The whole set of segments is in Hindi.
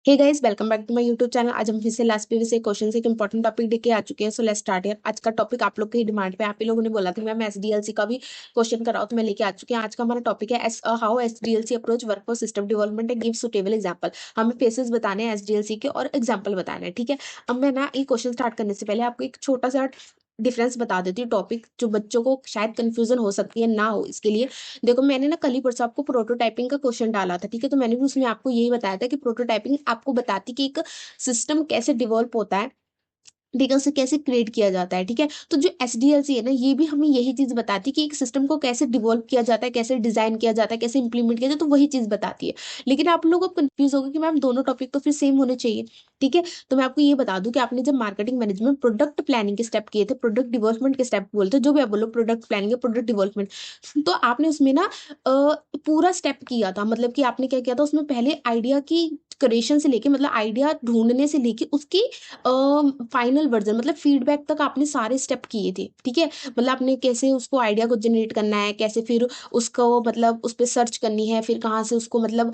Hey guys, welcome back to my YouTube channel. आज हम फिर से लास्ट पे से क्वेश्चन से एक इंपॉर्टेंट टॉपिक लेके आ चुके हैं। So let's start here. आज का टॉपिक आप लोग की डिमांड पे, आप ही लोगों ने बोला था मैम एसडीएलसी का भी क्वेश्चन कराओ, तो मैं लेके आ चुकी हूँ। आज का हमारा टॉपिक है how SDLC approach workforce system development and give suitable example. हमें फेसेस बताने हैं एसडीएलसी के और एग्जांपल बताने हैं, ठीक है। अब मैं ना ये क्वेश्चन स्टार्ट करने से पहले आपको एक छोटा सा डिफरेंस बता देती हूँ, टॉपिक जो बच्चों को शायद कंफ्यूजन हो सकती है ना हो इसके लिए। देखो, मैंने ना कल ही परसों आपको प्रोटोटाइपिंग का क्वेश्चन डाला था, ठीक है। तो मैंने भी उसमें आपको यही बताया था कि प्रोटोटाइपिंग आपको बताती कि एक सिस्टम कैसे डिवेलप होता है, ठीक है, उसे कैसे क्रिएट किया जाता है, ठीक है। तो जो एसडीएलसी है ना, ये भी हमें यही चीज बताती है कि एक सिस्टम को कैसे डिवेलप किया जाता है, कैसे डिजाइन किया जाता है, कैसे इंप्लीमेंट किया जाता है, तो वही चीज बताती है। लेकिन आप लोग अब कंफ्यूज हो गए कि मैम दोनों टॉपिक तो फिर सेम होने चाहिए, ठीक है। तो मैं आपको ये बता दूं कि आपने जब मार्केटिंग मैनेजमेंट प्रोडक्ट प्लानिंग के स्टेप किए थे, प्रोडक्ट डेवलपमेंट के स्टेप बोलते हैं, जो भी आप बोलो, प्रोडक्ट प्लानिंग या प्रोडक्ट डेवलपमेंट, तो आपने उसमें ना पूरा स्टेप किया था। मतलब कि आपने क्या किया था उसमें, पहले आइडिया की क्रिएशन से लेके, मतलब आइडिया ढूंढने से लेके उसकी फाइनल वर्जन, मतलब फीडबैक तक आपने सारे स्टेप किए थे, ठीक है। मतलब आपने कैसे उसको आइडिया को जनरेट करना है, कैसे फिर उसको मतलब उस पर सर्च करनी है, फिर कहाँ से उसको मतलब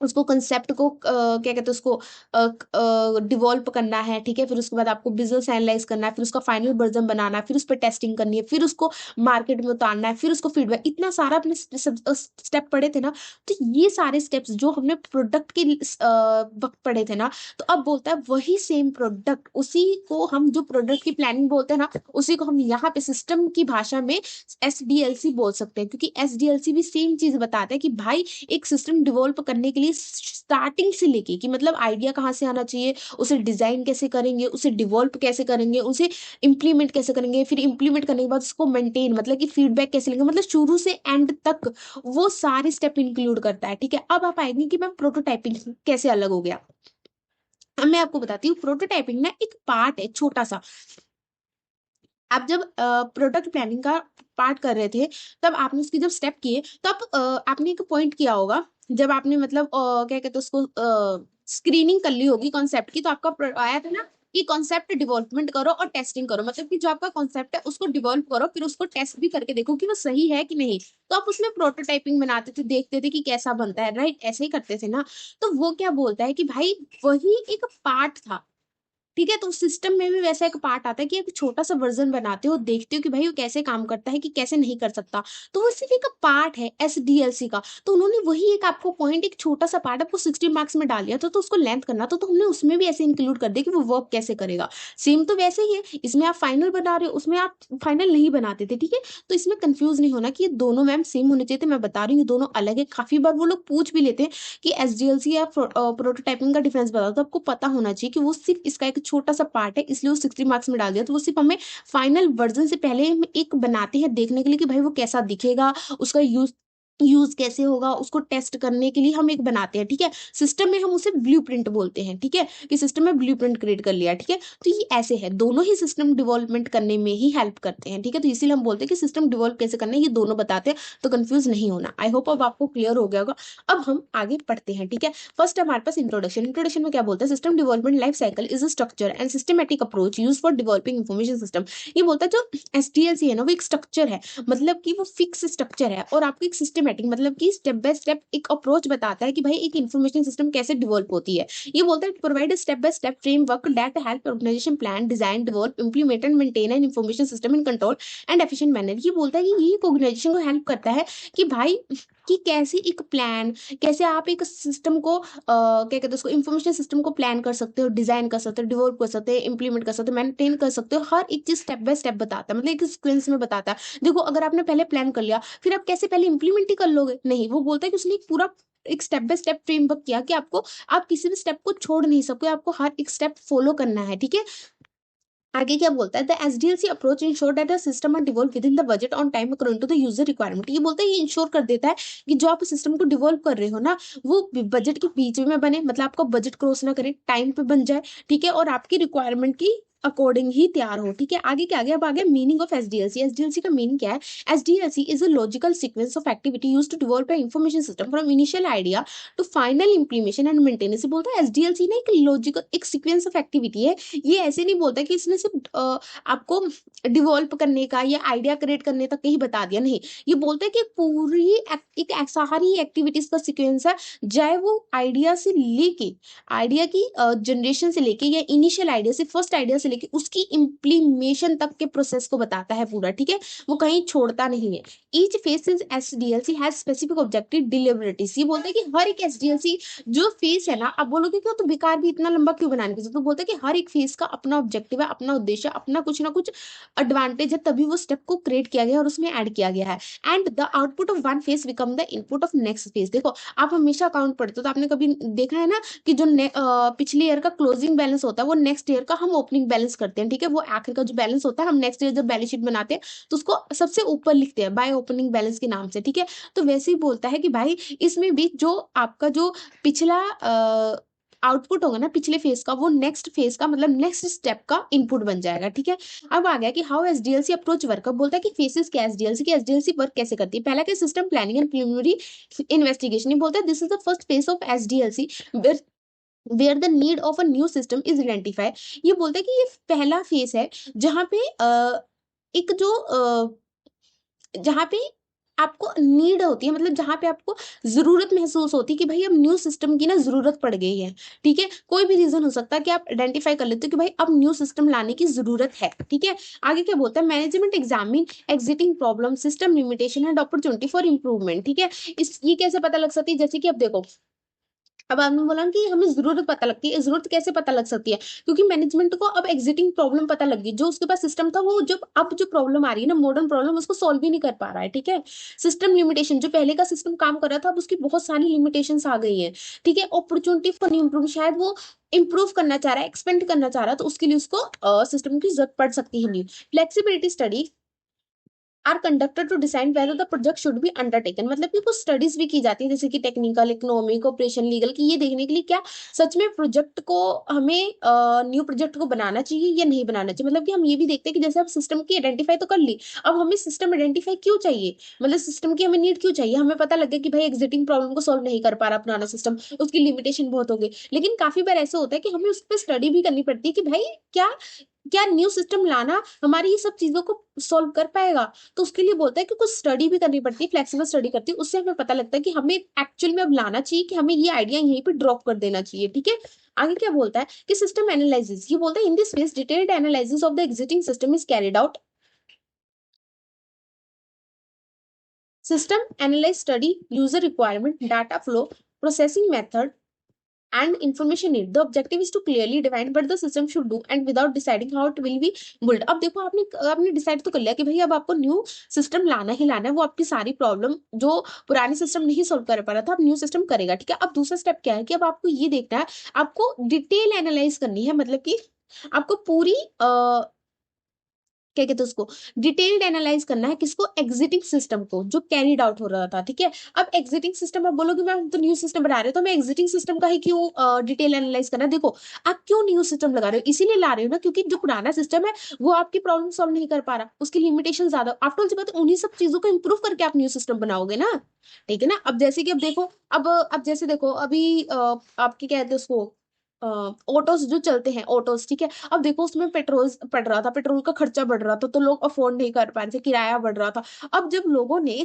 उसको कंसेप्ट को क्या कहते हैं उसको डिवॉल्व करना है, ठीक है। फिर उसके बाद आपको बिजनेस एनालाइज करना है, फिर उसका फाइनल वर्जन बनाना है, फिर उस पर टेस्टिंग करनी है, फिर उसको मार्केट में उतारना है, फिर उसको फीडबैक, इतना सारा अपने स्टेप पढ़े थे ना। तो ये सारे स्टेप्स जो हमने प्रोडक्ट के वक्त पढ़े थे ना, तो अब बोलता है वही सेम प्रोडक्ट, उसी को हम जो प्रोडक्ट की प्लानिंग बोलते हैं ना, उसी को हम यहाँ पे सिस्टम की भाषा में एसडीएलसी बोल सकते हैं। क्योंकि एसडीएलसी भी सेम चीज बताता है कि भाई एक सिस्टम डिवेलप करने के लिए स्टार्टिंग से लेके, कि मतलब आइडिया कहाँ से आना चाहिए, उसे डिजाइन कैसे करेंगे, उसे डिवेलप कैसे करेंगे, उसे इंप्लीमेंट कैसे करेंगे, फिर इंप्लीमेंट करने के बाद उसको मेंटेन, मतलब कि फीडबैक कैसे लेंगे, मतलब शुरू से एंड तक वो सारे स्टेप इंक्लूड करता है, ठीक है। अब आप आएंगे कि मैम प्रोटोटाइपिंग कैसे अलग हो गया। अब मैं आपको बताती हूँ, प्रोटोटाइपिंग ना एक पार्ट है छोटा सा। आप जब प्रोडक्ट प्लानिंग का पार्ट कर रहे थे, तब आपने उसकी जब स्टेप किए, तब आपने एक पॉइंट किया होगा, जब आपने मतलब क्या कहते हैं उसको स्क्रीनिंग कर ली होगी कॉन्सेप्ट की, तो आपका आया था ना कि कॉन्सेप्ट डेवलपमेंट करो और टेस्टिंग करो। मतलब कि जो आपका कॉन्सेप्ट है उसको डेवलप करो, फिर उसको टेस्ट भी करके देखो कि वो सही है कि नहीं। तो आप उसमें प्रोटोटाइपिंग बनाते थे, देखते थे कि कैसा बनता है, राइट, ऐसे ही करते थे ना। तो वो क्या बोलता है कि भाई वही एक पार्ट था, ठीक है। तो सिस्टम में भी वैसा एक पार्ट आता है कि एक छोटा सा वर्जन बनाते हो, देखते हो कि भाई वो कैसे काम करता है, कि कैसे नहीं कर सकता। तो वो सिर्फ एक पार्ट है एसडीएलसी का। तो उन्होंने वही एक आपको पॉइंट, एक छोटा सा पार्ट आपको 60 मार्क्स में डाल दिया था, तो उसको लेंथ करना तो हमने उसमें भी ऐसे इंक्लूड कर दिया कि वो वर्क कैसे करेगा। सेम तो वैसे ही है, इसमें आप फाइनल बना रहे हो, उसमें आप फाइनल नहीं बनाते थे, ठीक है। तो इसमें कंफ्यूज नहीं होना कि ये दोनों मैम सेम होने चाहिए थे। मैं बता रही हूँ ये दोनों अलग है। काफी बार वो लोग पूछ भी लेते हैं कि एसडीएलसी या प्रोटोटाइपिंग का डिफरेंस बताओ, तो आपको पता होना चाहिए कि वो सिर्फ इसका एक छोटा सा पार्ट है, इसलिए वो 60 मार्क्स में डाल दिया। तो वो सिर्फ हमें फाइनल वर्जन से पहले हम एक बनाते हैं देखने के लिए कि भाई वो कैसा दिखेगा, उसका यूज कैसे होगा, उसको टेस्ट करने के लिए हम एक बनाते हैं, ठीक है। सिस्टम में हम उसे ब्लूप्रिंट बोलते हैं, ठीक है, कि सिस्टम में ब्लूप्रिंट क्रिएट कर लिया, ठीक है। तो ये ऐसे है, दोनों ही सिस्टम डेवलपमेंट करने में ही हेल्प करते हैं, ठीक है। तो इसीलिए हम बोलते हैं कि सिस्टम डेवलप कैसे करना है, ये दोनों बताते हैं। तो कंफ्यूज नहीं होना। आई होप अब आपको क्लियर हो गया होगा। अब हम आगे पढ़ते हैं, ठीक है। फर्स्ट हमारे पास इंट्रोडक्शन। इंट्रोडक्शन में क्या बोलता है, system development life cycle is a structure and systematic approach use for developing information system. ये बोलता है जो एसडीएलसी है ना, वो एक स्ट्रक्चर है, मतलब कि वो फिक्स स्ट्रक्चर है, और आपको एक सिस्टमेटिक, मतलब कि स्टेप बाय स्टेप एक अप्रोच बताता है कि भाई एक इंफॉर्मेशन सिस्टम कैसे डेवलप होती है। ये बोलता है provide step by step framework that help organisation plan, design, develop, implement and maintain an information system in control and efficient manner. ये बोलता है कि ये ऑर्गेनाइजेशन को हेल्प करता है कि भाई कि कैसे एक प्लान, कैसे आप एक सिस्टम को क्या कहते हैं उसको, इंफॉर्मेशन सिस्टम को प्लान कर सकते हो, डिजाइन कर सकते हो, डेवलप कर सकते हो, इंप्लीमेंट कर सकते हो, मेंटेन कर सकते हो। हर एक चीज स्टेप बाय स्टेप बताता है, मतलब एक सीक्वेंस में बताता है। देखो, अगर आपने पहले प्लान कर लिया, फिर आप कैसे पहले इंप्लीमेंट ही कर लोगे, नहीं। वो बोलता है कि उसने एक पूरा एक स्टेप बाय स्टेप फ्रेमवर्क किया कि आपको, आप किसी भी स्टेप को छोड़ नहीं सकते, आपको हर एक स्टेप फॉलो करना है, ठीक है। आगे क्या बोलता है, the SDLC approach ensure that the system are devolve within the budget on time according to the user requirement. ये बोलता है, ये इंश्योर कर देता है कि जो आप सिस्टम को डिवॉल्व कर रहे हो ना, वो बजट के बीच में बने, मतलब आपका बजट क्रॉस ना करे, टाइम पे बन जाए, ठीक है, और आपकी रिक्वायरमेंट की अकॉर्डिंग ही तैयार हो। ठीक है, आगे क्या आगे, अब आगे मीनिंग ऑफ एसडीएलसी। एसडीएलसी का मीनिंग क्या है? SDLC is a logical sequence of activity used to develop a information system from initial idea to final implementation and maintenance. बोलता है एसडीएलसी ना एक लॉजिकल एक सीक्वेंस ऑफ एक्टिविटी है। ये ऐसे नहीं बोलता कि इसने सिर्फ आपको डिवेलप करने का या आइडिया क्रिएट करने तक ही बता दिया, नहीं। ये बोलता है कि पूरी एक सारी एक्टिविटीज का सीक्वेंस है, चाहे वो आइडिया से लेके आइडिया की जनरेशन से लेके या इनिशियल आइडिया से फर्स्ट आइडिया से लेके उसकी इम्प्लीमेशन तक के प्रोसेस को बताता है पूरा। ठीक है, वो कहीं छोड़ता नहीं है। Each phase in SDLC has specific objective deliverable. ये बोलता है कि हर एक एसडीएलसी जो फेज है ना, अब बोलोगे कि तो बेकार भी इतना लंबा क्यों बनाने की जरूरत, तो बोलता है कि हर एक फेज का अपना ऑब्जेक्टिव है, अपना उद्देश्य, अपना कुछ ना कुछ एडवांटेज है, तभी वो स्टेप को क्रिएट किया गया है और उसमें ऐड किया गया है। And the output of one phase become the input of next phase. देखो, आप हमेशा अकाउंट पढ़ते हो तो आपने कभी देखा है ना कि जो पिछले ईयर का क्लोजिंग बैलेंस होता है वो नेक्स्ट ईयर का हम ओपनिंग बैलेंस करते हैं। ठीक है, वो आखिर का जो बैलेंस होता है हम नेक्स्ट ईयर जब बैलेंस शीट बनाते हैं तो उसको सबसे ऊपर लिखते हैं बाय ओपनिंग बैलेंस के नाम से। ठीक है, तो वैसे ही बोलता है कि भाई इसमें भी जो आपका जो पिछला आउटपुट होगा ना पिछले फेज का, वो नेक्स्ट फेज का मतलब नेक्स्ट स्टेप का इनपुट बन जाएगा। ठीक है, अब आ गया कि हाउ एसडीएलसी अप्रोच वर्क। अब बोलता है कि फेसेस क्या एसडीएलसी की एसडीएलसी वर्क कैसे करती है। पहला क्या, system planning and preliminary investigation. ये बोलता है this is the first phase of SDLC where the need of a new system is identify. ये बोलता है कि ये पहला फेज है जहां पे एक जो जहाँ पे आपको नीड होती है, मतलब जहाँ पे आपको जरूरत महसूस होती है कि भाई अब न्यू सिस्टम की ना जरूरत पड़ गई है। ठीक है, कोई भी रीजन हो सकता है कि आप आइडेंटिफाई कर लेते हो कि भाई अब न्यू सिस्टम लाने की जरूरत है। ठीक है, आगे क्या बोलता है, management examine exiting problem system limitation and opportunity for improvement. ठीक है, इस ये कैसे पता लग सकती है, जैसे कि अब देखो, अब आपने बोला कि हमें जरूरत पता लगती है, जरूरत कैसे पता लग सकती है, क्योंकि मैनेजमेंट को अब एग्जिटिंग प्रॉब्लम पता लग गई, जो उसके पास सिस्टम था वो जब अब जो प्रॉब्लम आ रही है ना मॉडर्न प्रॉब्लम, उसको सॉल्व ही नहीं कर पा रहा है। ठीक है, सिस्टम लिमिटेशन, जो पहले का सिस्टम काम कर रहा था अब उसकी बहुत सारी लिमिटेशंस आ गई है। ठीक है, अपॉर्चुनिटी फॉर इम्प्रूव, शायद वो इंप्रूव करना चाह रहा है, एक्सपेंड करना चाह रहा है, तो उसके लिए उसको सिस्टम की जरूरत पड़ सकती है। नहीं, flexibility study are conducted to decide whether the project should be undertaken. मतलब कि कुछ स्टडीज भी की जाती है जैसे कि टेक्निकल, इकोनॉमिक, ऑपरेशन, लीगल की, ये देखने के लिए क्या सच में प्रोजेक्ट को हमें न्यू प्रोजेक्ट को बनाना चाहिए या नहीं बनाना चाहिए। मतलब कि हम ये भी देखते हैं कि जैसे अब सिस्टम की आइडेंटिफाई तो कर ली, अब हमें सिस्टम आइडेंटिफाई क्यों चाहिए, मतलब सिस्टम की हमें नीड क्यों चाहिए। हमें पता लग गया कि भाई एग्जिटिंग प्रॉब्लम को सॉल्व नहीं कर पा रहा पुराना सिस्टम, उसकी लिमिटेशन बहुत हो गई, लेकिन काफी बार ऐसा होता है कि हमें उस पर स्टडी भी करनी पड़ती है कि भाई क्या क्या न्यू सिस्टम लाना हमारी ये सब चीजों को सॉल्व कर पाएगा। तो उसके लिए बोलता है कि कुछ स्टडी भी करनी पड़ती है, फ्लेक्सिबल स्टडी करती है, उससे हमें पता लगता है कि हमें एक्चुअल में अब लाना चाहिए कि हमें ये आइडिया यहीं पे ड्रॉप कर देना चाहिए। ठीक है, आगे क्या बोलता है कि सिस्टम एनालिसिस। ये बोलता है in this phase detailed analysis of the existing system is carried out. System analyse study user requirement, data flow, processing method and information need. The objective is to clearly define what the system should do and without deciding how it will be built. अब देखो, आपने आपने डिसाइड तो कर लिया कि भाई अब आपको न्यू सिस्टम लाना ही लाना है, वो आपकी सारी प्रॉब्लम जो पुरानी सिस्टम नहीं सॉल्व कर पा रहा था अब न्यू सिस्टम करेगा। ठीक है, अब दूसरा स्टेप क्या है कि अब आपको ये देखना है, आपको डिटेल एनालाइज करनी है, मतलब कि आपको पूरी क्या कहते हैं उसको डिटेल्ड एनालाइज करना है, किसको, एग्जिटिंग सिस्टम को जो कैरिड आउट हो रहा था। ठीक है, अब एग्जिटिंग सिस्टम, आप बोलोगे मैम तो न्यू सिस्टम बना रहे हो तो मैं एग्जिटिंग सिस्टम का ही क्यों डिटेल एनालाइज करना है। देखो, आप क्यों न्यू सिस्टम लगा रहे हो, इसीलिए ला रहे हो ना क्योंकि जो पुराना सिस्टम है वो आपकी प्रॉब्लम सॉल्व नहीं कर पा रहा, उसकी लिमिटेशन ज्यादा। आफ्टर ऑल जब उन्हीं सब चीजों को इंप्रूव करके आप न्यू सिस्टम बनाओगे ना। ठीक है ना, अब जैसे कि अब देखो, अब जैसे देखो अभी आपके क्या कहते हैं उसको ऑटोस जो चलते हैं ऑटोस। ठीक है, अब देखो उसमें पेट्रोल पड़ रहा था, पेट्रोल का खर्चा बढ़ रहा था तो लोग अफोर्ड नहीं कर पा रहे थे, किराया बढ़ रहा था। अब जब लोगों ने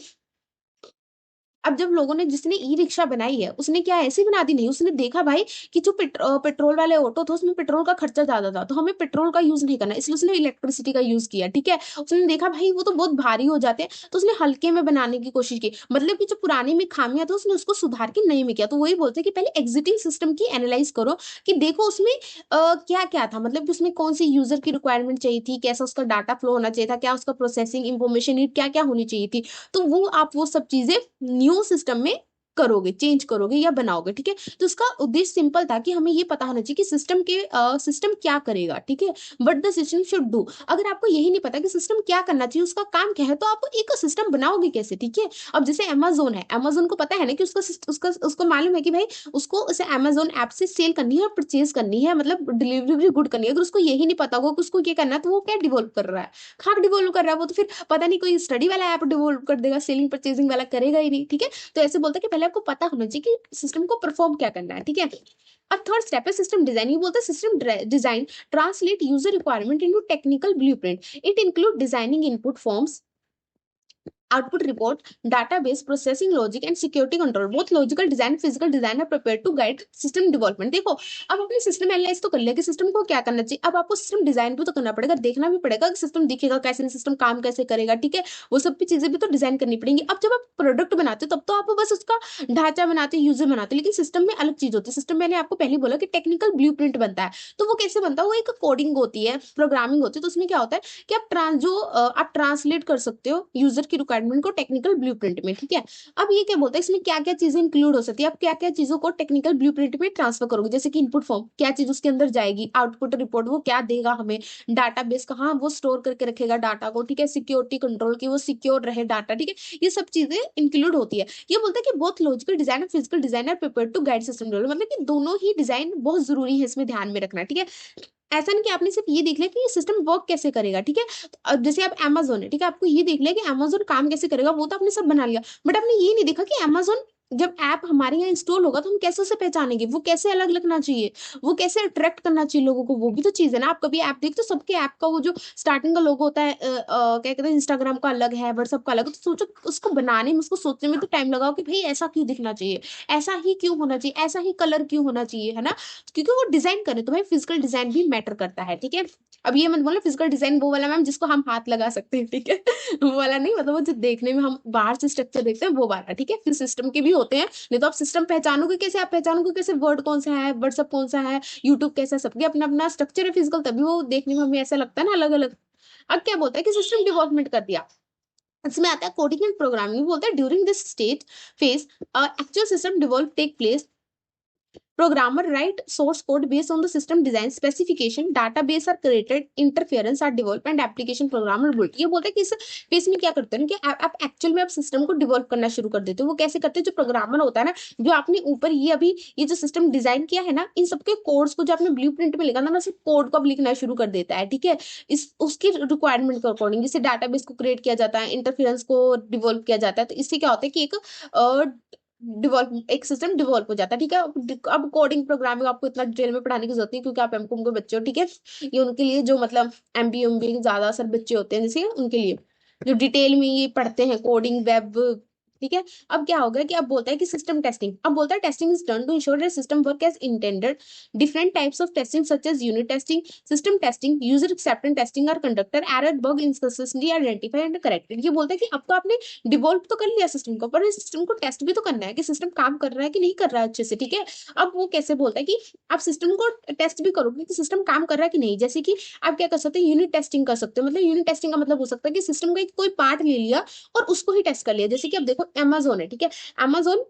अब जब लोगों ने जिसने ई रिक्शा बनाई है उसने क्या ऐसे बना दी, नहीं, उसने देखा भाई कि जो पेट्रोल वाले ऑटो थे उसमें पेट्रोल का खर्चा ज्यादा था तो हमें पेट्रोल का यूज नहीं करना, इसलिए उसने इलेक्ट्रिसिटी का यूज किया। ठीक है, उसने देखा भाई वो तो बहुत भारी हो जाते हैं तो उसने हल्के में बनाने की कोशिश की, मतलब कि जो पुराने में खामियां था उसने उसको सुधार के नए में किया। तो वही बोलते हैं कि पहले एग्जिटिंग सिस्टम की एनालाइज करो कि देखो उसमें क्या क्या था, मतलब कि उसमें कौन सी यूजर की रिक्वायरमेंट चाहिए थी, कैसा उसका डाटा फ्लो होना चाहिए था, क्या उसका प्रोसेसिंग इंफॉर्मेशन क्या क्या होनी चाहिए थी। तो वो आप वो सब चीजें न्यू सिस्टम में करोगे, चेंज करोगे या बनाओगे, ठीक है। तो उसका उद्देश्य सिंपल था कि हमें ये पता होना चाहिए कि सिस्टम क्या करेगा, ठीक है, what the system should do. अगर आपको यही नहीं पता कि सिस्टम क्या करना चाहिए, उसका काम क्या है, तो आप एक सिस्टम बनाओगे कैसे, ठीक है। अब जैसे अमेजोन है, अमेजोन को पता है ना कि उसको मालूम है कि भाई उसको उसे अमेजोन ऐप से सेल करनी है और परचेज करनी है, मतलब डिलीवरी भी गुड करनी है। अगर उसको यही नहीं पता होगा कि उसको क्या करना है, तो वो क्या डिवोल्व कर रहा है, खाक डिवोल्व कर रहा है वो, तो फिर पता नहीं कोई स्टडी वाला ऐप डिवोल्व कर देगा, सेलिंग परचेजिंग वाला करेगा ही नहीं, ठीक है। तो ऐसे बोलते हैं कि पहले आपको पता होना चाहिए कि सिस्टम को परफॉर्म क्या करना है, ठीक है। अब थर्ड स्टेप है सिस्टम डिजाइन। ये बोलते हैं system design translate user requirement into technical blueprint. It include designing input forms, output report, database, processing logic and security control. Both logical design, physical design are prepared to guide system development. देखो, अब अपने सिस्टम एनालाइज तो कर लिया कि सिस्टम को क्या करना चाहिए, अब आपको सिस्टम डिजाइन भी तो करना पड़ेगा, देखना भी पड़ेगा कि सिस्टम दिखेगा कैसे, सिस्टम काम कैसे करेगा, ठीक है। वो सब भी चीजें भी तो डिजाइन करनी पड़ेंगी। अब जब आप प्रोडक्ट बनाते हो तब तो आप बस उसका ढांचा बनाते हो, यूजर बनाते हो, लेकिन सिस्टम में अलग चीज होती है। सिस्टम मैंने आपको पहले बोला कि टेक्निकल ब्लूप्रिंट बनता है। तो वो कैसे बनता है, वो एक कोडिंग होती है, प्रोग्रामिंग होती है। तो उसमें क्या होता है कि आप ट्रांसलेट कर सकते हो यूजर की रिक्वायरमेंट को टेक्निकल ब्लूप्रिंट में, ठीक है। अब ये क्या बोलता है, इसमें क्या क्या चीजें इंक्लूड हो सकती है, आप क्या क्या चीजों को टेक्निकल ब्लूप्रिंट में ट्रांसफर करोगे, जैसे कि इनपुट फॉर्म, क्या चीज उसके अंदर जाएगी, आउटपुट रिपोर्ट वो क्या देगा हमें, डाटाबेस कहाँ वो स्टोर करके रखेगा डाटा को, ठीक है, सिक्योरिटी कंट्रोल की वो सिक्योर रहे डाटा, ठीक है। ये सब चीजें इंक्लूड होती है। ये बोलता है कि बोथ लॉजिकल डिजाइन और physical design are prepared to guide system development, मतलब कि दोनों ही डिजाइन बहुत जरूरी है, इसमें ध्यान में रखना, ठीक है। ऐसा नहीं कि आपने सिर्फ ये देख लिया कि ये सिस्टम वर्क कैसे करेगा, ठीक है। तो अब जैसे आप अमेजोन है, ठीक है, आपको ये देख लिया कि अमेजोन काम कैसे करेगा, वो तो आपने सब बना लिया, बट आपने ये नहीं देखा कि अमेजोन जब ऐप हमारे यहाँ इंस्टॉल होगा तो हम कैसे उसे पहचानेंगे, वो कैसे अलग लगना चाहिए, वो कैसे अट्रैक्ट करना चाहिए लोगों को, वो भी तो चीज है ना। आप कभी ऐप देखते हो, सबके ऐप का वो जो स्टार्टिंग का लोगो होता है, क्या कहते हैं, इंस्टाग्राम का अलग है, व्हाट्सअप का अलग है, तो सोचो उसको बनाने में, उसको सोचने में तो टाइम लगाओ कि भाई ऐसा क्यों दिखना चाहिए, ऐसा ही क्यों होना चाहिए, ऐसा ही कलर क्यों होना चाहिए, है ना। क्योंकि वो डिजाइन करे, तो भाई फिजिकल डिजाइन भी मैटर करता है, ठीक है। अब ये मत बोलो फिजिकल डिजाइन वो वाला मैम जिसको हम हाथ लगा सकते हैं, ठीक है। वो वाला नहीं, मतलब वो जो देखने में हम बाहर से स्ट्रक्चर देखते हैं वो वाला, ठीक है। फिर सिस्टम के भी होते हैं, नहीं तो आप सिस्टम पहचानोगे कैसे, आप पहचानोगे कैसे वर्ड कौन सा है, व्हाट्सअप कौन सा है, यूट्यूब कैसा है, सबके अपना अपना स्ट्रक्चर है फिजिकल, तभी वो देखने में हमें ऐसा लगता है ना अलग अलग। अब क्या बोलता है कि सिस्टम डेवलपमेंट कर दिया, इसमें आता है कोडिंग एंड प्रोग्रामिंग। बोलता है during this stage phase actual system develop take place. Programmer write source code based on the system design specification. Database are created, interference are developed and application programmer built. ये बोलता है कि इस फेस में क्या करते हैं कि आप एक्चुअल में आप सिस्टम को डेवलप करना शुरू कर देते हो। वो कैसे करते हैं, जो प्रोग्रामर होता है ना, जो आपने ऊपर ये अभी ये जो सिस्टम डिजाइन किया है ना, इन सबके कोड्स को जो आपने ब्लूप्रिंट में लिखा था ना, सिर्फ कोड को अब लिखना शुरू कर देता है, ठीक है। इस उसकी रिक्वायरमेंट के अकॉर्डिंग जैसे डाटाबेस को क्रिएट किया जाता है, इंटरफेरेंस को डिवोल्व किया जाता है, तो इससे क्या होता है कि एक सिस्टम डिवॉल्व हो जाता है, ठीक है। अब कोडिंग प्रोग्रामिंग आपको इतना डिटेल में पढ़ाने की जरूरत नहीं, क्योंकि आप एमकॉम के बच्चे हो, ठीक है। ये उनके लिए जो मतलब एमबीए के ज्यादा सर बच्चे होते हैं, जैसे उनके लिए जो डिटेल में ये पढ़ते हैं कोडिंग वेब, ठीक है। अब क्या हो गया कि अब बोलता है कि सिस्टम टेस्टिंग, अब बोलता है testing is done to ensure that system work as intended. Different types of testing such as unit testing, system testing, user acceptance testing are conducted, error bug inconsistency identify and corrected. ये बोलता है कि अब तो आपने डिवॉल्व तो कर लिया सिस्टम को, पर इस सिस्टम को टेस्ट भी तो करना है कि सिस्टम काम कर रहा है कि नहीं कर रहा है अच्छे से, ठीक है। अब वो कैसे बोलता है कि आप सिस्टम को टेस्ट भी करोगे कि सिस्टम काम कर रहा है कि नहीं, जैसे कि आप क्या कर सकते हैं, यूनिट टेस्टिंग कर सकते हो। मतलब यूनिट टेस्टिंग का मतलब हो सकता है कि सिस्टम का एक कोई पार्ट ले लिया और उसको ही टेस्ट कर लिया, जैसे कि अब देखो अमेजोन है, ठीक है। अमेजोन,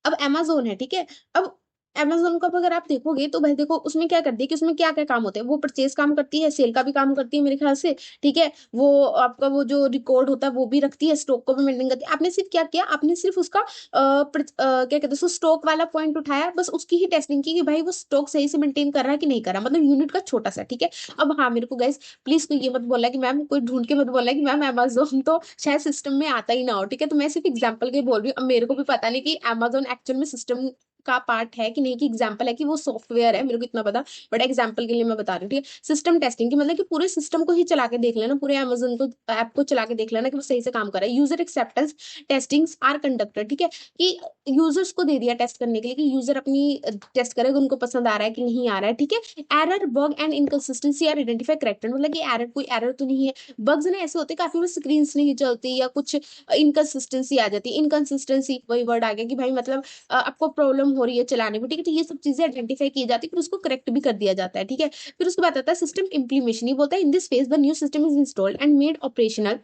अब अमेजोन है, ठीक है। अब अमेजोन को अब अगर आप देखोगे तो भाई देखो उसमें क्या करती है कि उसमें क्या क्या काम होते हैं, वो परचेज काम करती है, सेल का भी काम करती है मेरे ख्याल से, ठीक है। वो आपका वो जो रिकॉर्ड होता है वो भी रखती है, स्टॉक को भी मेंटेन करती है। आपने सिर्फ क्या किया, आपने सिर्फ उसका क्या कहते हैं स्टॉक वाला पॉइंट उठाया, बस उसकी ही टेस्टिंग की कि भाई वो स्टॉक सही से मेंटेन कर रहा है कि नहीं कर रहा, मतलब यूनिट का छोटा सा, ठीक है। अब हाँ मेरे को गाइस प्लीज कोई ये मत बोला कि मैम, कोई ढूंढ के मत बोला कि मैम अमेजोन तो शायद सिस्टम में आता ही ना हो, ठीक है। तो मैं सिर्फ एग्जाम्पल के बोल रही हूँ, अब मेरे को भी पता नहीं कि अमेजोन एक्चुअल में सिस्टम का पार्ट है कि नहीं, कि एग्जाम्पल है कि वो सॉफ्टवेयर है, मेरे को इतना पता, बट एग्जाम्पल के लिए मैं बता रही हूँ, ठीक है। सिस्टम टेस्टिंग की मतलब कि पूरे सिस्टम को ही चला के देख लेना, पूरे अमेजोन को ऐप को चला के देख लेना कि वो सही से काम कर रहा है। User acceptance testings are conducted, ठीक है, कि यूजर्स को दे दिया टेस्ट करने के लिए कि यूजर अपनी टेस्ट करेगा, उनको पसंद आ रहा है कि नहीं आ रहा है, ठीक है। Error bug and inconsistency are identify corrected, मतलब कि एरर कोई एरर तो नहीं है। बग्स ना ऐसे होते हैं काफी, स्क्रीन नहीं चलती या कुछ इनकंसिस्टेंसी आ जाती है, इनकंसिस्टेंसी वही वर्ड आ गया कि भाई मतलब आपको प्रॉब्लम हो रही है चलाने में, ठीक है। तो ये सब चीजें आइडेंटिफाई की जाती है, फिर उसको करेक्ट भी कर दिया जाता है, ठीक है। फिर उसके बाद आता है सिस्टम इंप्लीमेशन। ये बोलता है in this phase the new system is installed and made operational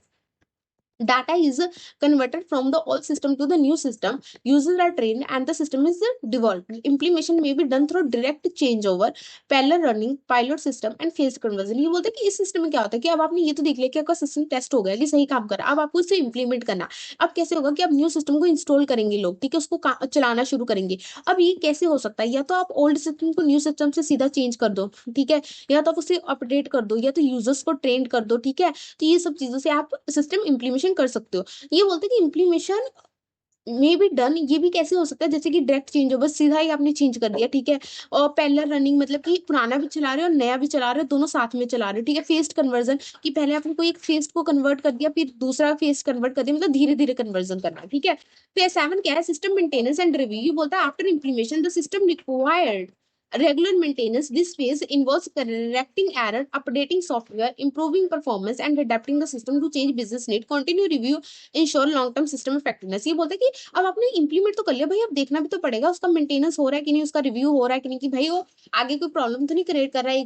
Data is converted from the old system to the new system. Users are trained and the system is developed. Implementation may be done through direct changeover, parallel running, pilot system and phase conversion. ये बोलते हैं कि इस सिस्टम में क्या होता है कि अब आपने ये तो देख लिया कि आपका सिस्टम टेस्ट हो गया कि सही काम कर रहा है, अब आपको इसे इंप्लीमेंट करना। अब कैसे होगा कि अब न्यू सिस्टम को इंस्टॉल करेंगे लोग, ठीक है, उसको चलाना शुरू करेंगे। अब ये कैसे हो सकता है, या तो आप ओल्ड सिस्टम को न्यू सिस्टम से सीधा चेंज कर दो, ठीक है, या तो आप उसे अपडेट कर दो, या तो यूजर्स को ट्रेन कर दो, ठीक है। तो ये सब चीजों से आप सिस्टम इंप्लीमेशन कर सकते हो। ये बोलते हैं कि इंप्लीमेशन मे बी डन, ये भी कैसे हो सकता है, जैसे कि डायरेक्ट चेंज हो, बस सीधा ही आपने चेंज कर दिया, ठीक है। और पैरेलल रनिंग मतलब कि पुराना भी चला रहे हो और नया भी चला रहे हो, दोनों साथ में चला रहे हो, ठीक है। फेस्ड कन्वर्जन कि पहले आपने कोई एक फेस्ट को कन्वर्ट कर दिया, फिर दूसरा फेस्ट कन्वर्ट कर दिया, मतलब धीरे धीरे कन्वर्जन करना, ठीक है। तो 7 क्या है, सिस्टम मेंटेनेंस एंड रिव्यू। बोलता है after implementation the system required regular maintenance. This phase involves correcting error, updating software, improving performance and adapting the system to change business need. Continue review ensure long term system effectiveness. ये बोलते हैं कि अब आपने इंप्लीमेंट तो कर लिया भाई, अब देखना भी तो पड़ेगा उसका मेंटेनेंस हो रहा है कि नहीं, उसका रिव्यू हो रहा है कि नहीं, कि भाई वो आगे कोई प्रॉब्लम तो नहीं क्रिएट कर रहा है।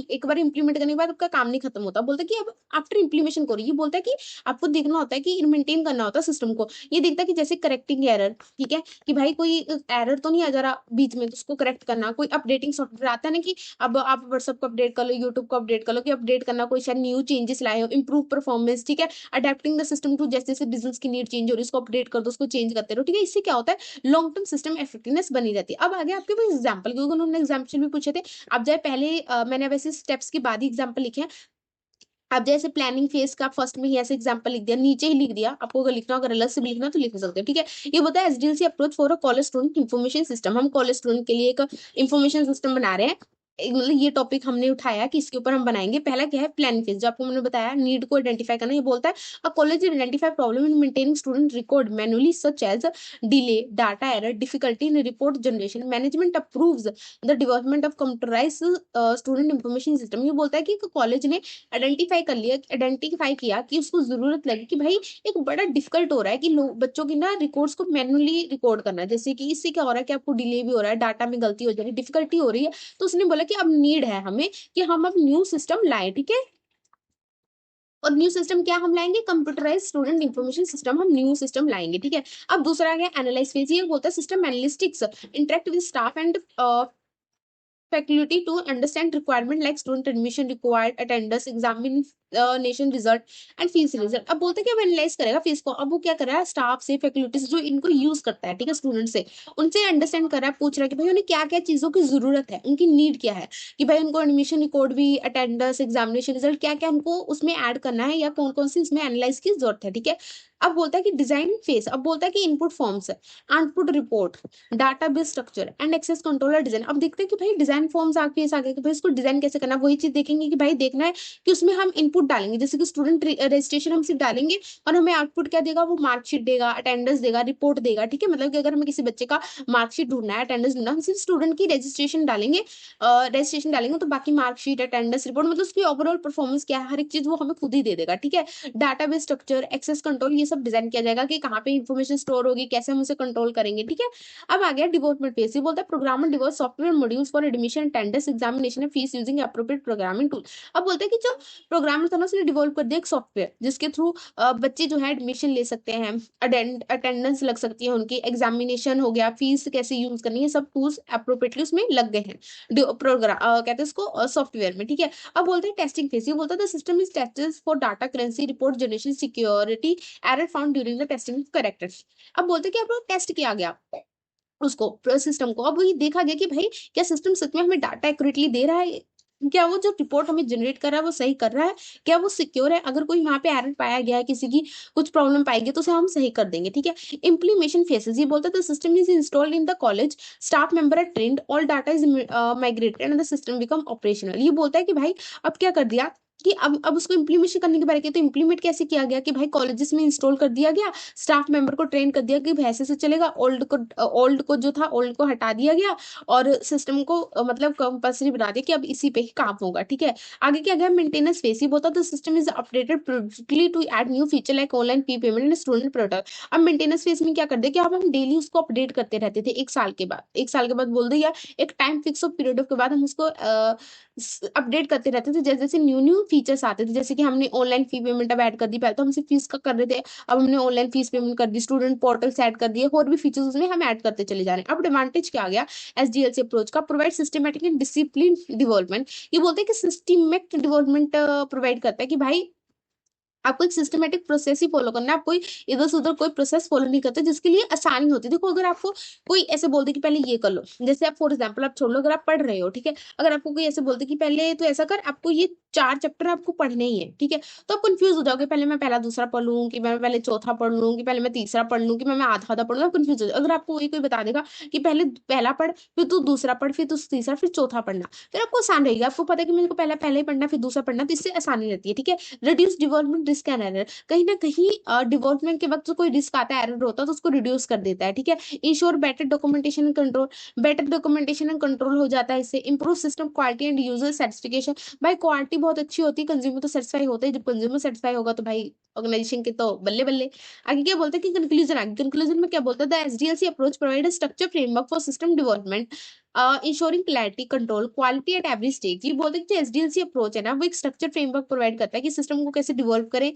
एक बार इंप्लीमेंट करने के बाद आपका काम नहीं खत्म होता। बोलते हैं कि अब आफ्टर इंप्लीमेशन करो। ये बोलता है कि आपको देखना होता है कि मेंटेन करना होता है सिस्टम को। ये देखता है कि जैसे करेक्टिंग एरर, ठीक है, कि भाई कोई एरर तो नहीं आ जा रहा बीच में, तो उसको करेक्ट करना। कोई अपडेटिंग सॉफ्टवेयर आता है ना कि अब आप व्हाट्सएप को अपडेट कर लो, यूट्यूब को अपडेट कर लो, कि अपडेट करना, कोई शायद न्यू चेंजेस लाए हो, इंप्रूव परफॉर्मेंस, ठीक है। अडेप्टिंग द सिस्टम टू जैसे जैसे बिजनेस की नीड चेंज हो रही है, उसको अपडेट कर दो, उसको चेंज करते रहो, ठीक है। इससे क्या होता है, लॉन्ग टर्म सिस्टम इफेक्टिवनेस बनी रहती है। अब आगे आपके पास एग्जाम्पल, क्योंकि उन्होंने एग्जाम्पल भी पूछे थे। अब जाए पहले मैंने वैसे स्टेप्स के बाद ही एग्जाम्पल लिखे हैं। अब जैसे प्लानिंग फेज का फर्स्ट में ही ऐसे एग्जांपल लिख दिया, नीचे ही लिख दिया। आपको अगर लिखना हो, अगर अलग से भी लिखना तो लिख सकते हो, ठीक है। ये होता है SDLC approach for a college student information system. हम कॉलेज स्टूडेंट के लिए एक इन्फॉर्मेशन सिस्टम बना रहे हैं। मतलब ये टॉपिक हमने उठाया कि इसके ऊपर हम बनाएंगे। पहला क्या है, प्लानिंग फेज, जो आपको मैंने बताया नीड को आइडेंटिफाई करना। ये बोलता है a college identify problem in maintaining student record manually such as delay, data error, difficulty in report generation. Management approves the development of computerized student information system. ये बोलता है कि कॉलेज ने आइडेंटिफाई किया कि उसको जरूरत लगी कि भाई एक बड़ा डिफिकल्ट हो रहा है कि लोग बच्चों की ना रिकॉर्ड्स को मैनुअली रिकॉर्ड करना है। जैसे कि इससे क्या हो रहा है कि आपको डिले भी हो रहा है, डाटा में गलती हो जा रही है, डिफिकल्टी हो रही है। तो उसने बोला कि अब नीड है हमें कि हम अब न्यू सिस्टम लाए, ठीक है। और न्यू सिस्टम क्या हम लाएंगे, कंप्यूटराइज स्टूडेंट इंफॉर्मेशन सिस्टम हम न्यू सिस्टम लाएंगे, ठीक है। अब दूसरा आ गया एनालाइज फेज। ये बोलता है system analysts interact with staff and faculty to understand requirement like student admission required attendance examination result and fees result। अब बोलते हैं कि अब एनालाइज करेगा फीस को। अब वो क्या कर रहा है, स्टाफ से, फैकल्टी से जो इनको यूज करता है, ठीक है, स्टूडेंट से, उनसे अंडरस्टैंड कर रहा है, पूछ रहा है कि भाई उन्हें क्या क्या चीजों की जरूरत है, उनकी नीड क्या है, कि भाई उनको एडमिशन रिकॉर्ड भी, अटेंडेंस, एग्जामिनेशन रिजल्ट, क्या क्या उनको उसमें ऐड करना है, या कौन कौन सी इसमें एनालाइज की जरूरत है, ठीक है। अब बोलता है कि डिजाइन फेस। अब बोलता है कि input forms, output report, database structure and access controller design. अब देखते हैं कि भाई डिजाइन फॉर्म्स आके आगे कि भाई इसको डिजाइन कैसे करना है। वही चीज देखेंगे कि भाई देखना है कि उसमें हम इनपुट डालेंगे, जैसे कि स्टूडेंट रजिस्ट्रेशन हम सिर्फ डालेंगे और हमें आउटपुट क्या देगा, वो मार्कशीट देगा, अटेंडेंस देगा, रिपोर्ट देगा, ठीक है। मतलब कि अगर हमें किसी बच्चे का मार्कशीट ढूंढना है, अटेंडेंस ढूंढना, हम सिर्फ स्टूडेंट की रजिस्ट्रेशन डालेंगे तो बाकी मार्कशीट, अटेंडेंस, रिपोर्ट, मतलब उसकी ओवरऑल परफॉर्मेंस क्या है, हर एक चीज वो हमें खुद ही दे देगा, ठीक है। डाटाबेस स्ट्रक्चर, एक्सेस कंट्रोल, ये सब डिजाइन किया जाएगा कि कहाँ पे इंफॉर्मेशन स्टोर होगी, कैसे हम उसे कंट्रोल करेंगे, ठीक है। अब आ गया डेवलपमेंट फेज। ये बोलता है programmer develop software modules for admission, attendance, examination and fees using appropriate programming tool. अब बोलते हैं कि जो प्रोग्रामर था ना, उसने डेवलप कर दिया एक सॉफ्टवेयर जिसके थ्रू बच्चे जो है एडमिशन ले सकते हैं, अटेंडेंस लग सकती है उनकी, एग्जामिनेशन हो गया, फीस कैसे यूज करनी है, सब टूल्स एप्रोप्रिएटली उसमें लग गए हैं प्रोग्राम कहते हैं इसको सॉफ्टवेयर में, ठीक है। अब बोलते हैं टेस्टिंग फेज। ये बोलता है system is tested for data currency, report generation, security, error found during the testing corrected. अब बोलते हैं कि अब टेस्ट किया गया उसको, सिस्टम को। अब वही देखा गया कि भाई क्या सिस्टम सच में हमें डाटा एक्यूरेटली दे रहा है, क्या वो जो रिपोर्ट हमें जनरेट कर रहा है वो सही कर रहा है, क्या वो सिक्योर है। अगर कोई वहां पे एरर पाया गया है, किसी की कुछ प्रॉब्लम पाई गई, तो उसे हम सही कर देंगे, ठीक है। Implementation phases. ये बोलता है the system is installed in the college, staff member are trained, all data is migrated and the system become operational. ये बोलता है कि भाई अब क्या कर दिया कि अब उसको इम्प्लीमेशन करने के बारे में, तो इम्प्लीमेंट कैसे किया गया कि भाई कॉलेजेस में इंस्टॉल कर दिया गया, स्टाफ मेंबर को ट्रेन कर दिया कि भाई ऐसे से चलेगा, ओल्ड को जो था ओल्ड को हटा दिया गया और सिस्टम को मतलब कंपल्सरी बना दिया कि अब इसी पे ही काम होगा, ठीक है। आगे क्या गया, मेंटेनेंस फेस। ये बोलता है द सिस्टम इज अपडेटेड प्रोजेक्टली to add new feature like online fee payment and student product. अब मेंटेनेंस फेस में क्या कर दिया कि अब हम डेली उसको अपडेट करते रहते थे। एक साल के बाद बोल दिया, एक टाइम फिक्स पीरियड के बाद हम उसको अपडेट करते रहते थे, जैसे जैसे न्यू न्यू फीचर्स आते थे, जैसे कि हमने ऑनलाइन फी पेमेंट अब ऐड कर दी। पहले तो हम सिर्फ फीस का कर रहे थे, अब हमने ऑनलाइन फीस पेमेंट कर दी, स्टूडेंट पोर्टल्स ऐड कर दिए, और भी फीचर्स उसमें हम ऐड करते चले जा रहे हैं। अब एडवांटेज क्या आ गया एसडीएलसी अप्रोच का? Provide systematic and discipline development. ये बोलते हैं कि सिस्टमेटिक डेवलपमेंट प्रोवाइड करता है कि भाई आपको एक सिस्टमेटिक प्रोसेस ही फॉलो करना है, आप कोई इधर से उधर कोई प्रोसेस फॉलो नहीं करते, जिसके लिए आसानी होती है। देखो अगर आपको कोई ऐसे बोलते कि पहले ये कर लो, जैसे आप फॉर एग्जांपल आप छोड़ लो, अगर आप पढ़ रहे हो, ठीक है, अगर आपको कोई ऐसे बोलते कि पहले तो ऐसा कर, आपको ये 4 चैप्टर आपको पढ़ने ही है, ठीक है, तो आप कंफ्यूज हो जाओगे, पहले मैं पहला दूसरा पढ़ लूँ, कि मैं पहले चौथा पढ़ लूँ, कि पहले मैं तीसरा पढ़ लूँ, कि मैं आधा आधा पढ़ लूँ, कंफ्यूज हो जाओ। अगर आपको वही कोई बता देगा कि पहले पहला पढ़, फिर तू दूसरा पढ़, फिर तू तीसरा, फिर चौथा पढ़ना, फिर आपको आसान रहेगा। आपको पता है कि मेरे को पहला पहले ही पढ़ना, फिर दूसरा पढ़ना, तो इससे आसानी रहती है, ठीक है। Reduce development risk and error, कहीं ना कहीं डेवलपमेंट के वक्त जो कोई रिस्क आता है, एरर होता है, तो उसको रिड्यूस कर देता है, ठीक है। Ensure better documentation and control, better documentation and control हो जाता है इससे। Improve system quality and user satisfaction, भाई क्वालिटी बहुत अच्छी होती है, कंज्यूमर तो सेटिस्फाई होता है, जब कंज्यूमर सेटिस्फाई होगा तो भाई ऑर्गेनाइजेशन के तो बल्ले बल्ले। आगे क्या बोलते हैं कि कंक्लूजन, आगे कंक्लूजन में क्या बोलता है, the SDLC approach provide structure framework for system development ensuring clarity control quality at every stage. ये बोलते हैं कि एसडीएलसी अप्रोच है ना, वो एक स्ट्रक्चर फ्रेमवर्क प्रोवाइड करता है कि सिस्टम को कैसे डेवलप करे,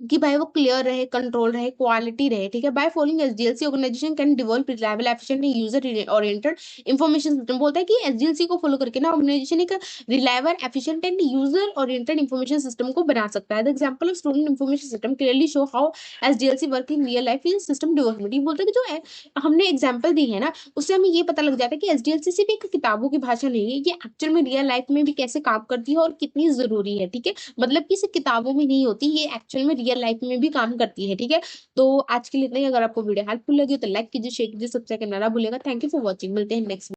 कि भाई वो क्लियर रहे, कंट्रोल रहे, क्वालिटी रहे, ठीक है। By following SDLC organisation can develop reliable efficient and user oriented information system. बोलता है कि एसडीएलसी को फॉलो करके ना ऑर्गेनाइजेशन एक reliable efficient and user oriented information system को बना सकता है। The example of student information system clearly show how SDLC work in real life in system development. ये बोलता है कि जो हमने एग्जाम्पल दी है ना, उससे हमें ये पता लग जाता है कि एसडीएलसी सिर्फ एक किताबों की भाषा नहीं है, ये एक्चुअल में रियल लाइफ में भी कैसे काम करती है और कितनी जरूरी है, ठीक है। मतलब कि सिर्फ किताबों में नहीं होती, ये एक्चुअल में रियल लाइफ में भी काम करती है, ठीक है। तो आज के लिए इतना ही। अगर आपको वीडियो हेल्पफुल लगी हो तो लाइक कीजिए, शेयर कीजिए, सब्सक्राइब करना ना भूलेगा। थैंक यू फॉर वॉचिंग, मिलते हैं नेक्स्ट